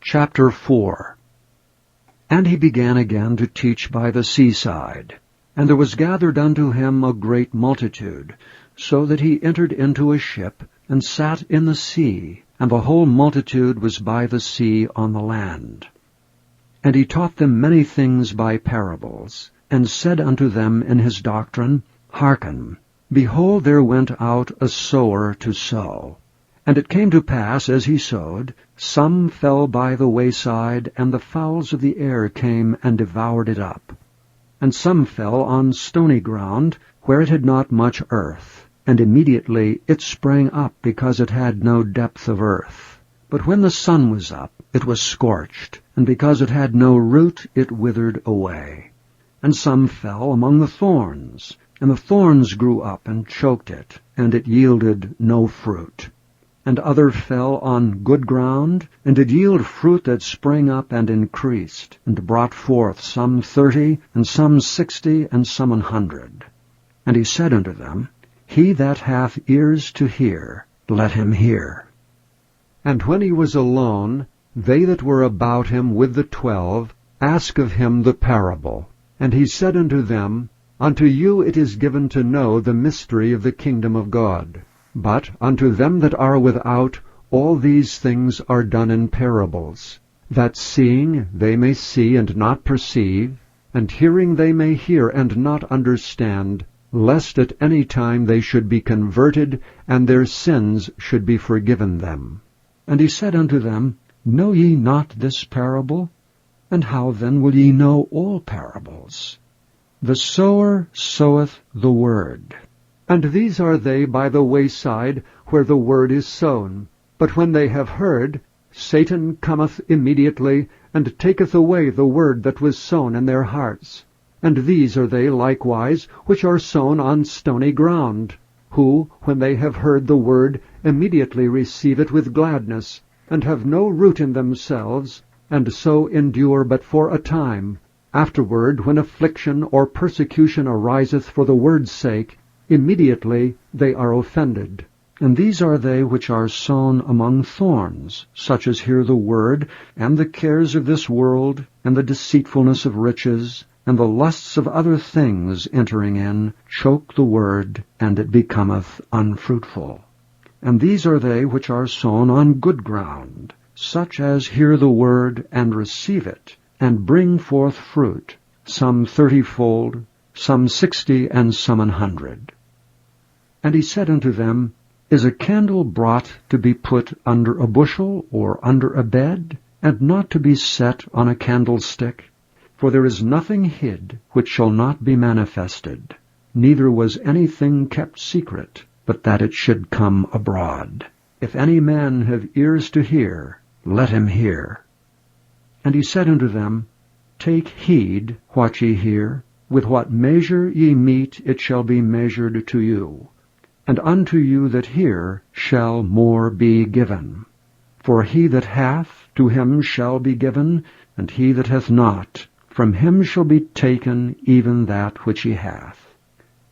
Chapter 4. And he began again to teach by the seaside. And there was gathered unto him a great multitude, so that he entered into a ship, and sat in the sea, and the whole multitude was by the sea on the land. And he taught them many things by parables, and said unto them in his doctrine, Hearken, behold, there went out a sower to sow. And it came to pass, as he sowed, some fell by the wayside, and the fowls of the air came and devoured it up. And some fell on stony ground, where it had not much earth, and immediately it sprang up, because it had no depth of earth. But when the sun was up, it was scorched, and because it had no root, it withered away. And some fell among the thorns, and the thorns grew up and choked it, and it yielded no fruit. And other fell on good ground, and did yield fruit that sprang up and increased, and brought forth some 30, and some 60, and some 100. And he said unto them, He that hath ears to hear, let him hear. And when he was alone, they that were about him with the 12 asked of him the parable. And he said unto them, Unto you it is given to know the mystery of the kingdom of God. But unto them that are without, all these things are done in parables, that seeing they may see and not perceive, and hearing they may hear and not understand, lest at any time they should be converted, and their sins should be forgiven them. And he said unto them, Know ye not this parable? And how then will ye know all parables? The sower soweth the word. And these are they by the wayside, where the word is sown. But when they have heard, Satan cometh immediately, and taketh away the word that was sown in their hearts. And these are they likewise which are sown on stony ground, who, when they have heard the word, immediately receive it with gladness, and have no root in themselves, and so endure but for a time. Afterward, when affliction or persecution ariseth for the word's sake, immediately they are offended. And these are they which are sown among thorns, such as hear the word, and the cares of this world, and the deceitfulness of riches, and the lusts of other things entering in, choke the word, and it becometh unfruitful. And these are they which are sown on good ground, such as hear the word, and receive it, and bring forth fruit, some 30-fold, some 60, and some 100. And he said unto them, Is a candle brought to be put under a bushel, or under a bed, and not to be set on a candlestick? For there is nothing hid which shall not be manifested, neither was anything kept secret, but that it should come abroad. If any man have ears to hear, let him hear. And he said unto them, Take heed what ye hear. With what measure ye mete, it shall be measured to you. And unto you that hear shall more be given. For he that hath, to him shall be given, and he that hath not, from him shall be taken even that which he hath.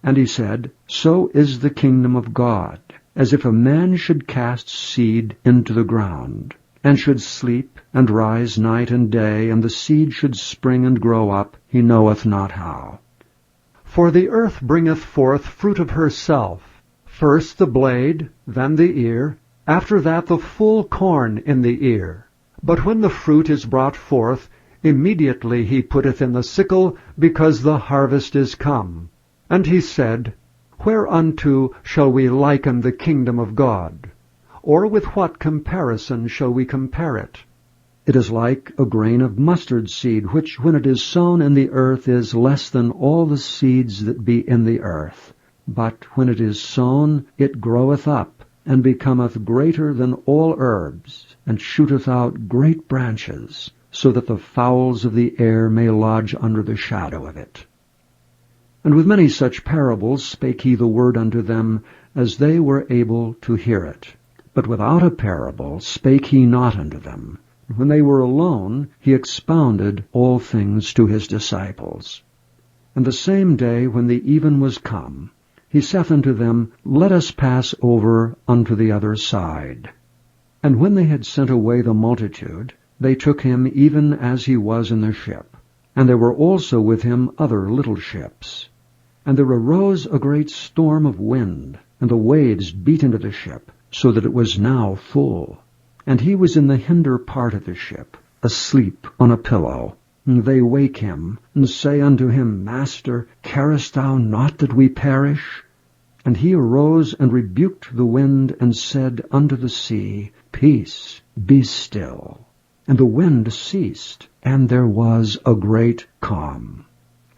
And he said, So is the kingdom of God, as if a man should cast seed into the ground, and should sleep, and rise night and day, and the seed should spring and grow up, he knoweth not how. For the earth bringeth forth fruit of herself, first the blade, then the ear, after that the full corn in the ear. But when the fruit is brought forth, immediately he putteth in the sickle, because the harvest is come. And he said, Whereunto shall we liken the kingdom of God? Or with what comparison shall we compare it? It is like a grain of mustard seed, which when it is sown in the earth is less than all the seeds that be in the earth. But when it is sown, it groweth up, and becometh greater than all herbs, and shooteth out great branches, so that the fowls of the air may lodge under the shadow of it. And with many such parables spake he the word unto them, as they were able to hear it. But without a parable spake he not unto them. When they were alone, he expounded all things to his disciples. And the same day, when the even was come, he saith unto them, Let us pass over unto the other side. And when they had sent away the multitude, they took him even as he was in the ship. And there were also with him other little ships. And there arose a great storm of wind, and the waves beat into the ship, so that it was now full. And he was in the hinder part of the ship, asleep on a pillow. And they wake him, and say unto him, Master, carest thou not that we perish? And he arose and rebuked the wind, and said unto the sea, Peace, be still. And the wind ceased, and there was a great calm.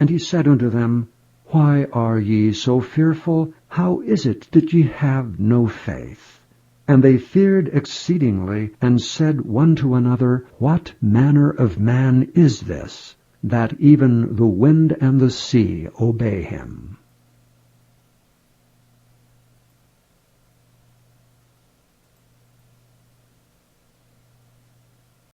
And he said unto them, Why are ye so fearful? How is it that ye have no faith? And they feared exceedingly, and said one to another, What manner of man is this, that even the wind and the sea obey him?